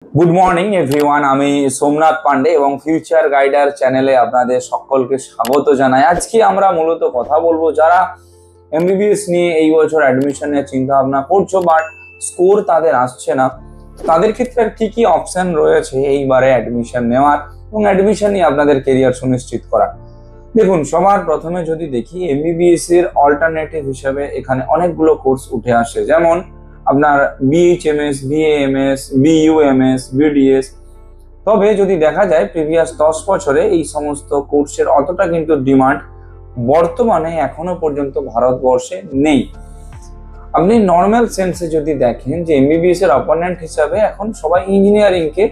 Good morning everyone, আমি সোমনাথ পান্ডে এবং future গাইডার চ্যানেলে আপনাদের সকলকে স্বাগত জানাই। আজকে আমরা মূলত কথা বলবো যারা এমবিবিএস নিয়ে এই বছর অ্যাডমিশনের চিন্তা ভাবনা করছো বাট স্কোর তাদের আসছে না, তাদের ক্ষেত্রে আর কি কি অপশন রয়েছে এইবারে অ্যাডমিশন নেওয়ার এবং অ্যাডমিশন নিয়ে আপনাদের কেরিয়ার সুনিশ্চিত করার। দেখুন, সবার প্রথমে যদি দেখি এমবিবিএস এর অল্টারনেটিভ হিসেবে এখানে অনেকগুলো কোর্স উঠে আসে, যেমন আপনার বিএইচএমএস, বিএএমএস, বিইউএমএস, বিডিএস। তবে যদি দেখা যায় প্রিভিয়াস 10 বছরে এই সমস্ত কোর্সের অতটা কিন্তু ডিমান্ড বর্তমানে এখনো পর্যন্ত ভারতবর্ষে নেই। আপনি নর্মাল সেন্সে যদি দেখেন যে এমবিবিএস এর অপোনেন্ট হিসাবে এখন সবাই ইঞ্জিনিয়ারিং কে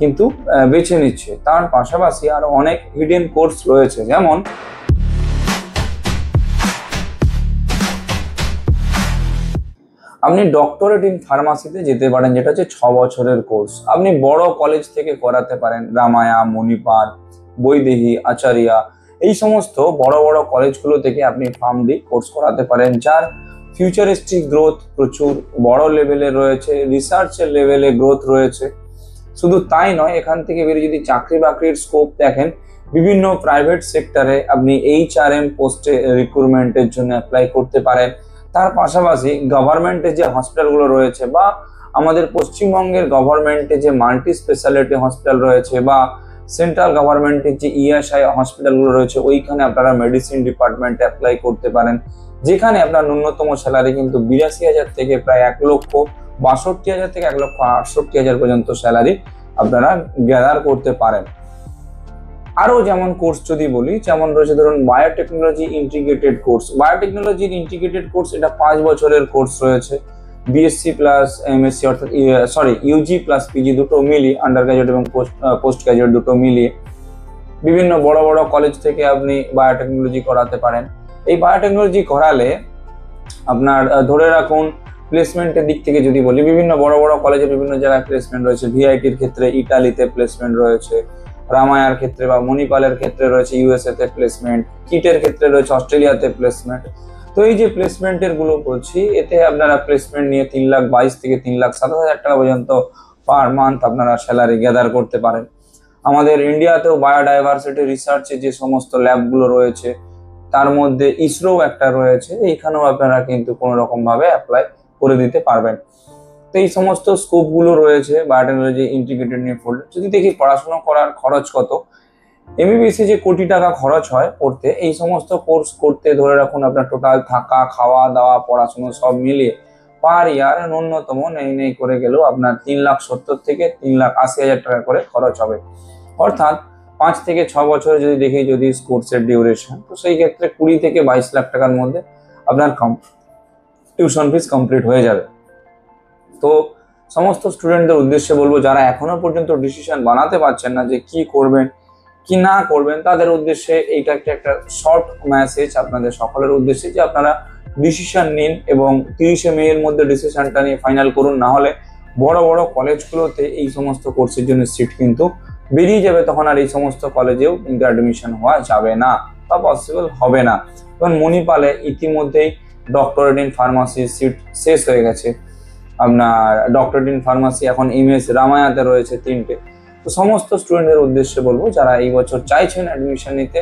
কিন্তু বেছে নিচ্ছে, তার পাশাপাশি আরো অনেক হিডেন কোর্স রয়েছে, যেমন আপনি ডক্টরেট ইন ফার্মাসিতে যেতে পারেন, যেটা হচ্ছে 6 বছরের কোর্স। আপনি বড় কলেজ থেকে করাতে পারেন, রামায়া, মণিপাল, বৈদেহী, আচারিয়া, এই সমস্ত বড় বড় কলেজগুলো থেকে আপনি ফার্মডি কোর্স করাতে পারেন, যার ফিউচারিস্টিক গ্রোথ প্রচুর বড় লেভেলে রয়েছে, রিসার্চের লেভেলে গ্রোথ রয়েছে। শুধু তাই নয়, এখান থেকে বেরিয়ে যদি চাকরি বাকরির স্কোপ দেখেন, বিভিন্ন প্রাইভেট সেক্টরে আপনি এইচআরএম পোস্টে রিক্রুটমেন্টের জন্য অ্যাপ্লাই করতে পারেন। তার পাশাপাশি গভর্নমেন্টের যে হসপিটালগুলো রয়েছে বা আমাদের পশ্চিমবঙ্গের গভর্নমেন্টের যে মাল্টি স্পেশালিটি হসপিটাল রয়েছে বা সেন্ট্রাল গভর্নমেন্টের যে ইএসআই হসপিটালগুলো রয়েছে, ওইখানে আপনারা মেডিসিন ডিপার্টমেন্টে অ্যাপ্লাই করতে পারেন, যেখানে আপনার ন্যূনতম স্যালারি কিন্তু 82,000 থেকে প্রায় 1,62,000 থেকে 1,68,000 পর্যন্ত স্যালারি আপনারা গ্যাদার করতে পারেন। আরো যেমন কোর্স যদি বলি, যেমন রয়েছে ধরুন বায়োটেকনোলজি ইন্টিগ্রেটেড কোর্স। বায়োটেকনোলজির ইন্টিগ্রেটেড কোর্স এটা 5 বছরের কোর্স রয়েছে, বিএসসি প্লাস এমএসসি অর্থাৎ ইউজি প্লাস পিজি দুটো মিলিয়ে, আন্ডার গ্রাজুয়েট এবং পোস্ট গ্রাজুয়েট দুটো মিলিয়ে বিভিন্ন বড় বড় কলেজ থেকে আপনি বায়োটেকনোলজি করাতে পারেন। এই বায়োটেকনোলজি করালে আপনার ধরে রাখুন প্লেসমেন্টের দিক থেকে যদি বলি, বিভিন্ন বড় বড় কলেজে বিভিন্ন জায়গায় প্লেসমেন্ট রয়েছে। ভিআইটির ক্ষেত্রে ইটালিতে প্লেসমেন্ট রয়েছে, রামায়ার ক্ষেত্রে বা মণিপালের ক্ষেত্রে রয়েছে ইউএসএ তে প্লেসমেন্ট, কিটের ক্ষেত্রে রয়েছে অস্ট্রেলিয়াতে প্লেসমেন্ট। তো এই যে প্লেসমেন্টের গুলো বলছি, এতে আপনারা প্লেসমেন্ট নিয়ে 3,22,000 থেকে 3,07,000 টাকা পর্যন্ত পার মান্থ আপনারা স্যালারি গ্যাদার করতে পারেন। আমাদের ইন্ডিয়াতেও বায়োডাইভার্সিটি রিসার্চে যে সমস্ত ল্যাবগুলো রয়েছে, তার মধ্যে ইসরো একটা রয়েছে, এইখানেও আপনারা কিন্তু কোনো রকম ভাবে অ্যাপ্লাই করে দিতে পারবেন। তো এই সমস্ত স্কোপ গুলো রয়েছে বায়োটেকনোলজি ইন্টিগ্রেটেড নিয়ে পড়লে। যদি দেখি পড়াশোনা করার খরচ কত, এমবিবিএস যে কোটি টাকা খরচ হয় পড়তে, এই সমস্ত কোর্স করতে ধরে রাখুন আপনার টোটাল থাকা, খাওয়া দাওয়া, পড়াশোনা সব মিলিয়ে পার ইয়ার ন্যূনতম নেই করে গেলেও আপনার 3,70,000 থেকে 3,80,000 টাকা করে খরচ হবে। অর্থাৎ 5 থেকে 6 বছরে যদি দেখি যদি কোর্সের ডিউরেশন, তো সেই ক্ষেত্রে 20 থেকে 22 লাখ টাকার মধ্যে আপনার টিউশন ফিস কমপ্লিট হয়ে যাবে। তো সমস্ত স্টুডেন্টদের উদ্দেশ্যে বলবো, যারা এখনো পর্যন্ত ডিসিশন বানাতে পারছেন না যে কি করবেন কি না করবেন, তাদের উদ্দেশ্যে এইটা একটা শর্ট মেসেজ আপনাদের সকলের উদ্দেশ্যে যে আপনারা ডিসিশন নিন এবং 30 মে এর মধ্যে ডিসিশনটা নিয়ে ফাইনাল করুন। না হলে বড় বড় কলেজগুলোতে এই সমস্ত কোর্সের জন্য সিট কিন্তু বেরিয়ে যাবে, তখন আর এই সমস্ত কলেজেও কিন্তু অ্যাডমিশন হওয়া যাবে না বা পসিবল হবে না। কারণ মণিপালে ইতিমধ্যেই ডক্টরেট ইন ফার্মাসি সিট শেষ হয়ে গেছে, আপনার ডক্টরেট ইন ফার্মাসি এখন এমএস রামায়াতে রয়েছে 3টে। তো সমস্ত স্টুডেন্টদের উদ্দেশ্যে বলবো, যারা এই বছর চাইছেন অ্যাডমিশন নিতে,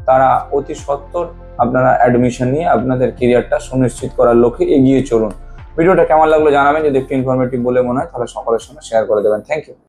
তারা অতি সত্বর আপনারা অ্যাডমিশন নিয়ে আপনাদের কেরিয়ারটা সুনিশ্চিত করার লক্ষ্যে এগিয়ে চলুন। ভিডিওটা কেমন লাগলো জানাবেন, যদি একটু ইনফরমেটিভ বলে মনে হয় তাহলে সকলের সঙ্গে শেয়ার করে দেবেন। Thank you.